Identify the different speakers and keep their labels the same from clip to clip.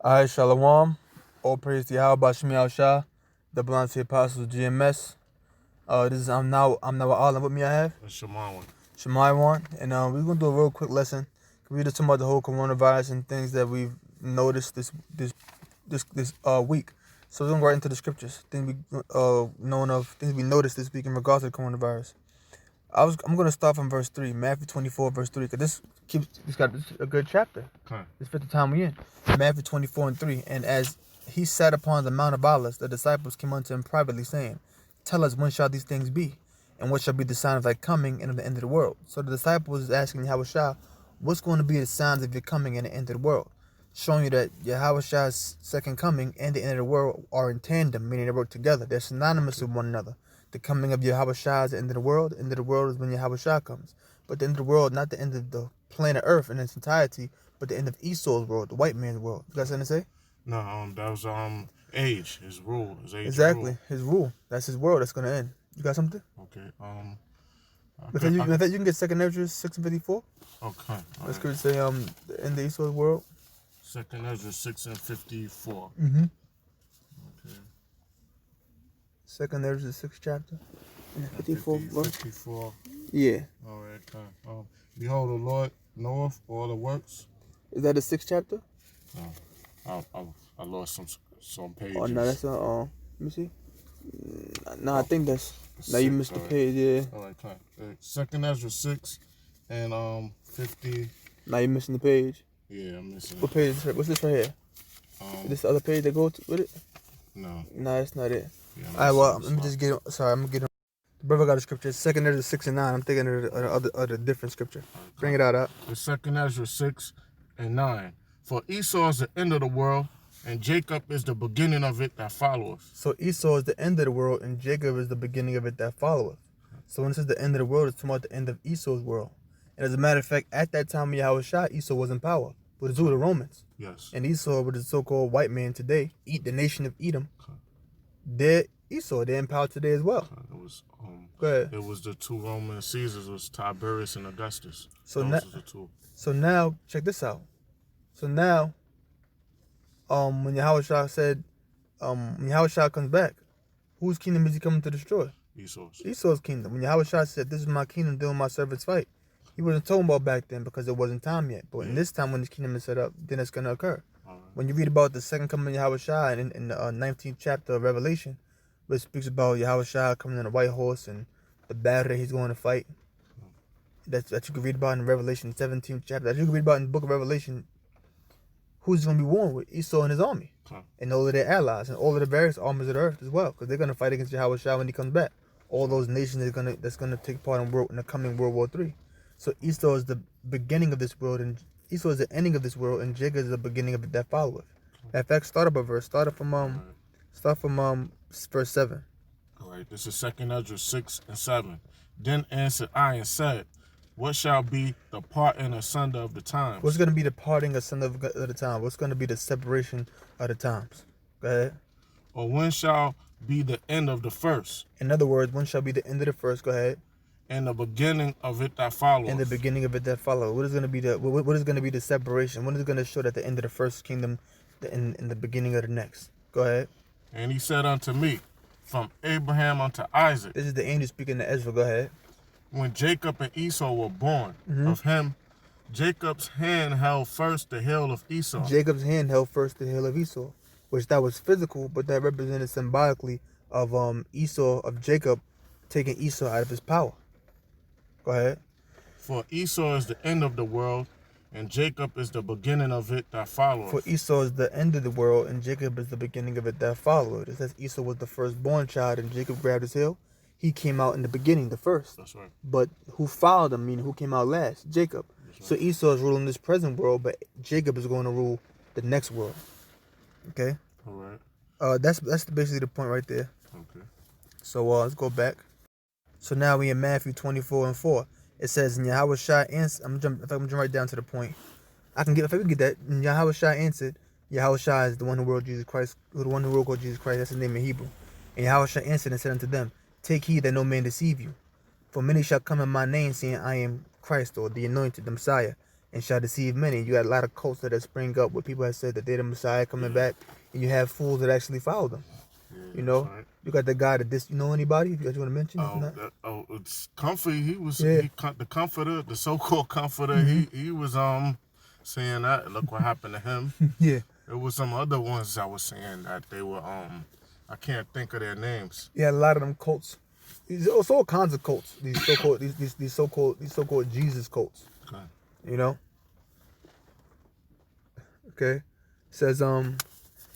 Speaker 1: Alright, Shalom. All praise to Yahweh Shemi Shah, the blind to the apostles GMS. This is I'm now all with me I have Shemai one. And we're gonna do a real quick lesson. We're just talking about the whole coronavirus and things that we've noticed this week. So we're gonna go right into the scriptures. Things things we noticed this week in regards to the coronavirus. I'm gonna start from verse 3, Matthew 24, verse 3, because this got a good chapter.
Speaker 2: Okay.
Speaker 1: It's 50 time we in. Matthew 24 and 3. And as he sat upon the Mount of Olives, the disciples came unto him privately, saying, Tell us, when shall these things be? And what shall be the sign of thy coming and of the end of the world? So the disciples is asking Yahweh, what's going to be the signs of your coming and the end of the world? Showing you that Yahweh's second coming and the end of the world are in tandem, meaning they work together. They're synonymous with one another. The coming of Yahweh is the end of the world. The end of the world is when Yahweh comes. But the end of the world, not the end of the planet Earth in its entirety, but the end of Esau's world, the white man's world. You got something to say?
Speaker 2: No, that was age, his rule, his age.
Speaker 1: Exactly,
Speaker 2: rule.
Speaker 1: His rule. That's his world. That's gonna end. You got something?
Speaker 2: Okay.
Speaker 1: You can get 2 Ezra 6:54.
Speaker 2: Okay.
Speaker 1: Let's go say the end of Esau's world.
Speaker 2: 2 Ezra 6:54.
Speaker 1: Mm-hmm.
Speaker 2: Okay.
Speaker 1: 2 Ezra 6th chapter. 54.
Speaker 2: 54.
Speaker 1: Yeah.
Speaker 2: All right. Okay. Behold, the Lord knoweth all the works.
Speaker 1: Is that the 6th chapter?
Speaker 2: No. I lost some pages.
Speaker 1: Oh no, that's let me see. No, I think that's. Now you missed the page, yeah.
Speaker 2: All right, okay. 2 Ezra 6 and 50.
Speaker 1: Now you're missing the page.
Speaker 2: Yeah, I'm missing.
Speaker 1: What page is this? What's this right here? Is this the other page that goes with it?
Speaker 2: No.
Speaker 1: No, that's not it.
Speaker 2: Yeah,
Speaker 1: all right, well, let me just get. Sorry, I'm gonna get. The brother got a scripture. 2 Ezra 6 and 9. I'm thinking of the different scripture. Okay. Bring it out.
Speaker 2: The 2 Ezra 6 and 9. For Esau is the end of the world, and Jacob is the beginning of it that followeth.
Speaker 1: So Esau is the end of the world, and Jacob is the beginning of it that followeth. So when it says the end of the world, it's talking about the end of Esau's world. And as a matter of fact, at that time of Yahweh, Esau was in power with the Romans.
Speaker 2: Yes.
Speaker 1: And Esau, with the so-called white man today, the nation of Edom, they're Esau. They're in power today as well.
Speaker 2: It was
Speaker 1: Go ahead.
Speaker 2: It was the two Roman Caesars, was Tiberius and Augustus.
Speaker 1: So
Speaker 2: now,
Speaker 1: now check this out. So now, when Yahweh said, when Yahweh comes back, whose kingdom is he coming to destroy? Esau's kingdom. When Yahweh said, "This is my kingdom, doing my servants fight," he wasn't talking about back then because it wasn't time yet. But in this time, when this kingdom is set up, then it's gonna occur.
Speaker 2: Right.
Speaker 1: When you read about the second coming of Yahweh in the 19th chapter of Revelation, which speaks about Yahweh coming on a white horse and the battle that he's going to fight, that you can read about in Revelation 17th chapter, that you can read about in the book of Revelation. Who's going to be warned with? Esau and his army, and all of their allies, and all of the various armies of the earth as well, because they're going to fight against Yahweh when he comes back. All those nations that's going to take part in the coming World War III. So Esau is the beginning of this world, and Esau is the ending of this world, and Jacob is the beginning of it that followeth. In fact, start from verse 7.
Speaker 2: All right, this is 2 Ezra 6 and 7. Then answered I and said, what shall be the parting asunder of the times?
Speaker 1: What's going to be the parting asunder of the time? What's going to be the separation of the times? Go ahead.
Speaker 2: Or when shall be the end of the first?
Speaker 1: In other words, when shall be the end of the first? Go ahead.
Speaker 2: And the beginning of it that follows.
Speaker 1: And the beginning of it that follows. What is going to be the separation? When is going to show that the end of the first kingdom in the beginning of the next? Go ahead.
Speaker 2: And he said unto me, from Abraham unto Isaac.
Speaker 1: This is the angel speaking to Ezra. Go ahead.
Speaker 2: When Jacob and Esau were born, of him, Jacob's hand held first the heel of Esau.
Speaker 1: Jacob's hand held first the heel of Esau, which that was physical, but that represented symbolically of Jacob taking Esau out of his power. Go ahead.
Speaker 2: For Esau is the end of the world, and Jacob is the beginning of it that follows.
Speaker 1: For Esau is the end of the world, and Jacob is the beginning of it that follows. It says Esau was the firstborn child, and Jacob grabbed his heel. He came out in the beginning, the first.
Speaker 2: That's right.
Speaker 1: But who followed him, meaning who came out last? Jacob. Right. So Esau is ruling this present world, but Jacob is going to rule the next world. Okay?
Speaker 2: All right.
Speaker 1: That's basically the point right there.
Speaker 2: Okay.
Speaker 1: So let's go back. So now we in Matthew 24 and 4. It says, and Yahweh answered, I'm gonna jump right down to the point. If I can get that, and Yahweh answered, Yahweh is the one who wrote Jesus Christ, Jesus Christ, that's his name in Hebrew. And Yahweh answered and said unto them, take heed that no man deceive you. For many shall come in my name, saying, I am Christ, or the anointed, the Messiah. and shall deceive many. You got a lot of cults that spring up where people have said that they're the Messiah coming back, and you have fools that actually follow them.
Speaker 2: Yeah,
Speaker 1: You know,
Speaker 2: right.
Speaker 1: you got the guy that you know anybody if you want to mention. If not,
Speaker 2: It's Comfy. He was
Speaker 1: Yeah.
Speaker 2: the comforter, the so-called comforter. He was saying that. Look what happened to him.
Speaker 1: yeah,
Speaker 2: There was some other ones that was saying that they were I can't think of their names.
Speaker 1: yeah, a lot of them cults. There's also all kinds of cults. These so-called these so-called Jesus cults.
Speaker 2: Okay.
Speaker 1: You know. Okay, it says and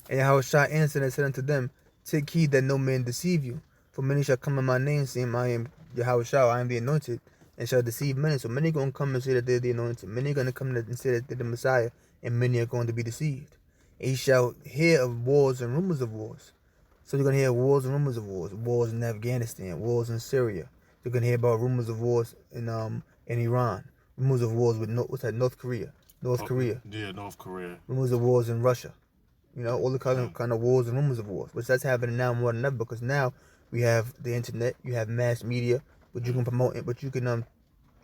Speaker 1: Yahushua answered and said unto them, take heed that no man deceive you, for many shall come in my name, saying, I am Yahushua, I am the anointed, and shall deceive many. So many gonna come and say that they're the anointed. Many gonna come and say that they're the Messiah, and many are going to be deceived. And ye shall hear of wars and rumors of wars. So you're gonna hear wars and rumors of wars. Wars in Afghanistan, wars in Syria. You're gonna hear about rumors of wars in Iran. Rumors of wars with North Korea. North Korea.
Speaker 2: Yeah, North Korea.
Speaker 1: Rumors of wars in Russia. You know, all the kind of wars and rumors of wars, which that's happening now more than ever because now we have the internet, you have mass media, but you can promote it, but you can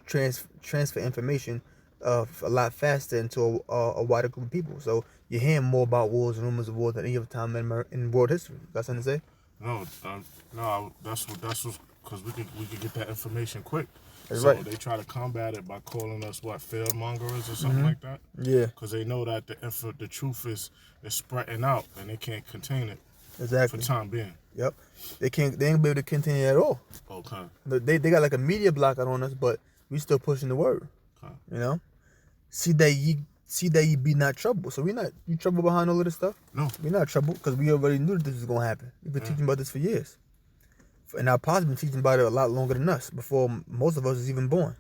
Speaker 1: transfer information a lot faster into a wider group of people. So you're hearing more about wars and rumors of wars than any other time in world history. Got something to say?
Speaker 2: No, that's because we could get that information quick.
Speaker 1: That's
Speaker 2: so
Speaker 1: right.
Speaker 2: They try to combat it by calling us fear mongers or something like that.
Speaker 1: Yeah.
Speaker 2: Because they know that the truth is spreading out and they can't contain it.
Speaker 1: Exactly.
Speaker 2: For the time being.
Speaker 1: Yep. They ain't be able to continue at all.
Speaker 2: Okay.
Speaker 1: They got like a media blackout on us, but we still pushing the word.
Speaker 2: Okay.
Speaker 1: You know? See that ye be not troubled. So we not you trouble behind all of this stuff?
Speaker 2: No.
Speaker 1: We're not troubled because we already knew that this was gonna happen. We've been teaching about this for years. And our pops been teaching about it a lot longer than us, before most of us is even born.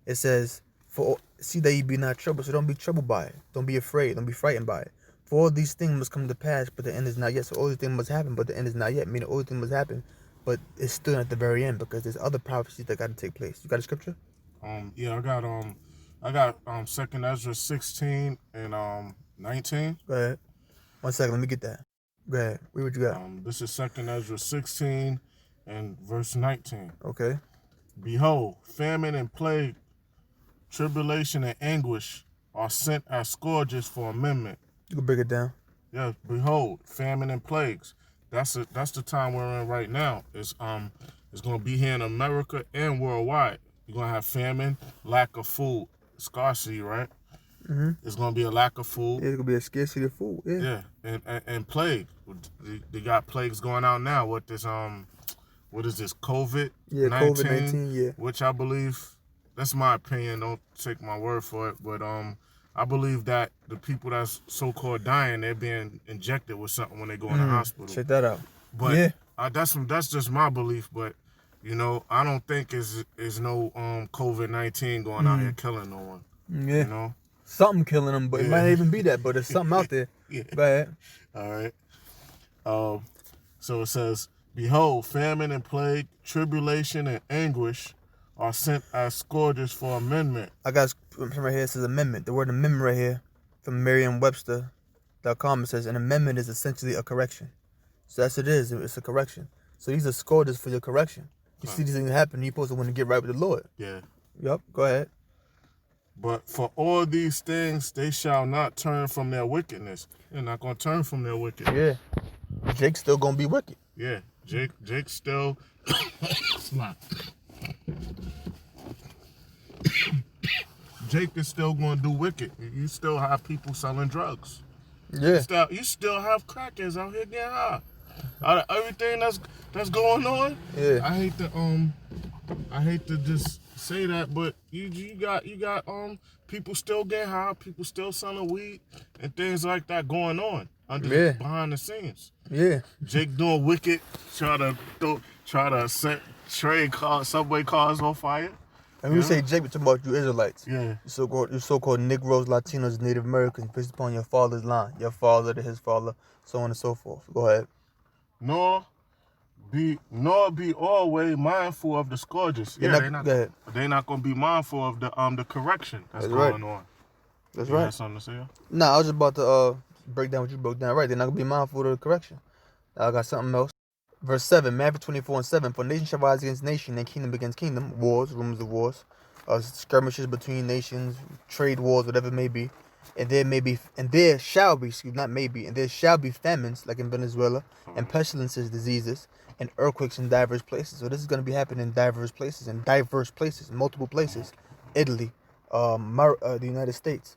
Speaker 1: It says, see that ye be not troubled, so don't be troubled by it. Don't be afraid, don't be frightened by it. For all these things must come to pass, but the end is not yet. So all these things must happen, but the end is not yet. Meaning all these things must happen, but it's still at the very end because there's other prophecies that got to take place. You got a scripture?
Speaker 2: Yeah, I got 2nd Ezra 16 and 19.
Speaker 1: Go ahead. 1 second, let me get that. Go ahead. Read what you got.
Speaker 2: This is 2nd Ezra 16 and verse 19.
Speaker 1: Okay.
Speaker 2: Behold, famine and plague, tribulation and anguish are sent as scourges for amendment.
Speaker 1: You can break it down.
Speaker 2: Yeah, behold, famine and plagues. That's the time we're in right now. It's gonna be here in America and worldwide. You're gonna have famine, lack of food, scarcity, right?
Speaker 1: Mm-hmm.
Speaker 2: It's gonna be a lack of food.
Speaker 1: Yeah, it's gonna be a scarcity of food. Yeah.
Speaker 2: Yeah, and plague. They got plagues going out now. What is this? COVID.
Speaker 1: Yeah, COVID-19. Yeah.
Speaker 2: Which I believe, that's my opinion. Don't take my word for it, but I believe that the people that's so-called dying, they're being injected with something when they go in the hospital.
Speaker 1: Check that out.
Speaker 2: But
Speaker 1: yeah,
Speaker 2: that's just my belief. But you know, I don't think is no COVID-19 going out here killing no one.
Speaker 1: Yeah.
Speaker 2: You know,
Speaker 1: something killing them, but it might not even be that. But there's something out there.
Speaker 2: Yeah.
Speaker 1: Go ahead.
Speaker 2: All right. So it says, behold, famine and plague, tribulation and anguish are sent as scourges for amendment.
Speaker 1: I got something right here. It says amendment. The word amendment right here from Merriam-Webster.com. It says an amendment is essentially a correction. So that's what it is. It's a correction. So these are scourges for your correction. You see these things happen, you're supposed to want to get right with the Lord.
Speaker 2: Yeah.
Speaker 1: Yep. Go ahead.
Speaker 2: But for all these things, they shall not turn from their wickedness. They're not going to turn from their wickedness.
Speaker 1: Yeah. Jake's still going to be wicked.
Speaker 2: Yeah. Jake's still... Jake is still going to do wicked. You still have people selling drugs.
Speaker 1: Yeah.
Speaker 2: You still have crackers out here getting high. Out of everything that's going on.
Speaker 1: Yeah.
Speaker 2: I hate to just say that, but you got people still getting high, people still selling weed and things like that going on behind the scenes.
Speaker 1: Yeah.
Speaker 2: Jake doing wicked, try to set subway cars on fire.
Speaker 1: And we say Jake, we're talking about you Israelites.
Speaker 2: Yeah.
Speaker 1: You so-called Negroes, Latinos, Native Americans, based upon your father's line. Your father to his father, so on and so forth. Go ahead.
Speaker 2: Nor be always mindful of the scourges.
Speaker 1: They're not
Speaker 2: going to be mindful of the correction that's going on.
Speaker 1: That's
Speaker 2: you
Speaker 1: right.
Speaker 2: Have something to say?
Speaker 1: Nah, I was just about to break down what you broke down. Right, they're not going to be mindful of the correction. I got something else. Verse 7, Matthew 24:7. For nation shall rise against nation, and kingdom against kingdom. Wars, rumors of wars. skirmishes between nations, trade wars, whatever it may be. And there shall be, excuse not maybe, and there shall be famines like in Venezuela, and pestilences, diseases, and earthquakes in diverse places. So this is going to be happening in diverse places, multiple places. Italy, the United States,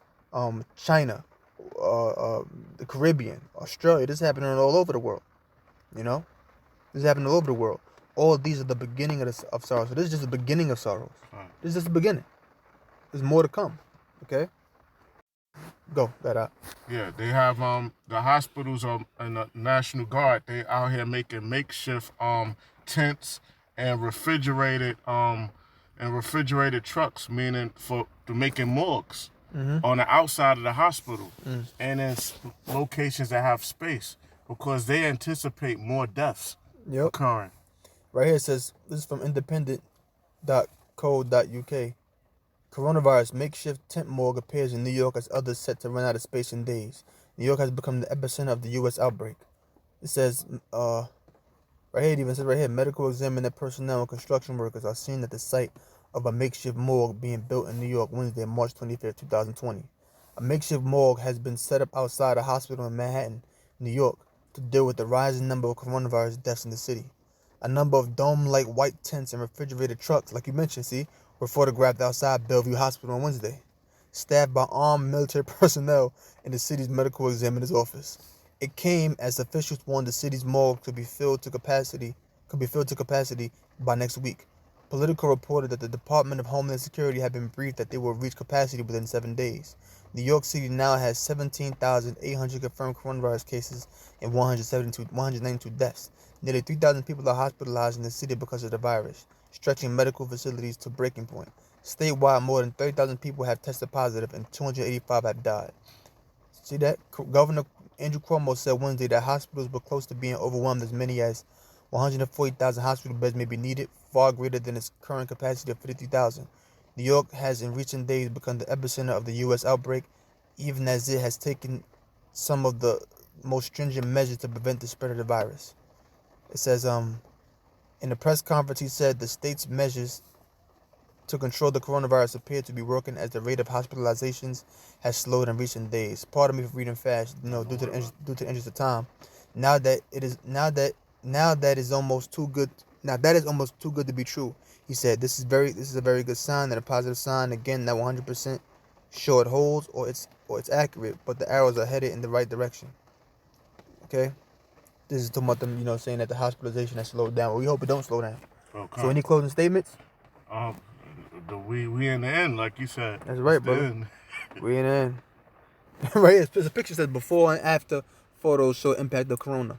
Speaker 1: China, the Caribbean, Australia. This is happening all over the world. You know, this is happening all over the world. All of these are the beginning of sorrow. So this is just the beginning of sorrows. This is just the beginning. There's more to come. Okay. Go that out.
Speaker 2: Yeah, they have the hospitals and the National Guard. They out here making makeshift tents and refrigerated trucks, meaning for making morgues on the outside of the hospital and in locations that have space because they anticipate more deaths occurring.
Speaker 1: Right here it says, this is from independent.co.uk. Coronavirus makeshift tent morgue appears in New York as others set to run out of space in days. New York has become the epicenter of the U.S. outbreak. It says, right here it even says right here, medical examiner personnel and construction workers are seen at the site of a makeshift morgue being built in New York Wednesday, March 25th, 2020. A makeshift morgue has been set up outside a hospital in Manhattan, New York, to deal with the rising number of coronavirus deaths in the city. A number of dome-like white tents and refrigerated trucks, like you mentioned, were photographed outside Bellevue Hospital on Wednesday, staffed by armed military personnel in the city's medical examiner's office. It came as officials warned the city's morgue could be filled to capacity by next week. Politico reported that the Department of Homeland Security had been briefed that they will reach capacity within 7 days. New York City now has 17,800 confirmed coronavirus cases and 192 deaths. Nearly 3,000 people are hospitalized in the city because of the virus, stretching medical facilities to breaking point. Statewide, more than 30,000 people have tested positive and 285 have died. See that? Governor Andrew Cuomo said Wednesday that hospitals were close to being overwhelmed. As many as 140,000 hospital beds may be needed, far greater than its current capacity of 53,000. New York has in recent days become the epicenter of the U.S. outbreak, even as it has taken some of the most stringent measures to prevent the spread of the virus. It says, in the press conference, he said the state's measures to control the coronavirus appear to be working as the rate of hospitalizations has slowed in recent days. Pardon me for reading fast, due to the interest of time. Now that is almost too good. Now that is almost too good to be true. He said, "This is a very good sign and a positive sign. Again, not 100% sure it holds or it's accurate, but the arrows are headed in the right direction." Okay, this is talking about them, saying that the hospitalization has slowed down. Well, we hope it don't slow down.
Speaker 2: Okay.
Speaker 1: So, any closing statements?
Speaker 2: We in the end, like you said.
Speaker 1: That's right, brother. We in the end. Right here, there's a picture that says before and after photos show impact of corona.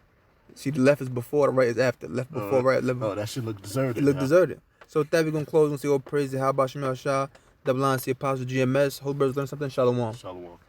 Speaker 1: See, the left is before, the right is after. Left before, right, left.
Speaker 2: Oh, that shit look deserted.
Speaker 1: It look deserted. So with that, we're going to close and say, oh, praise the how about Shemel Shah, double line, see Apostle GMS. Holy Brothers learn something. Shalom.
Speaker 2: Shalom.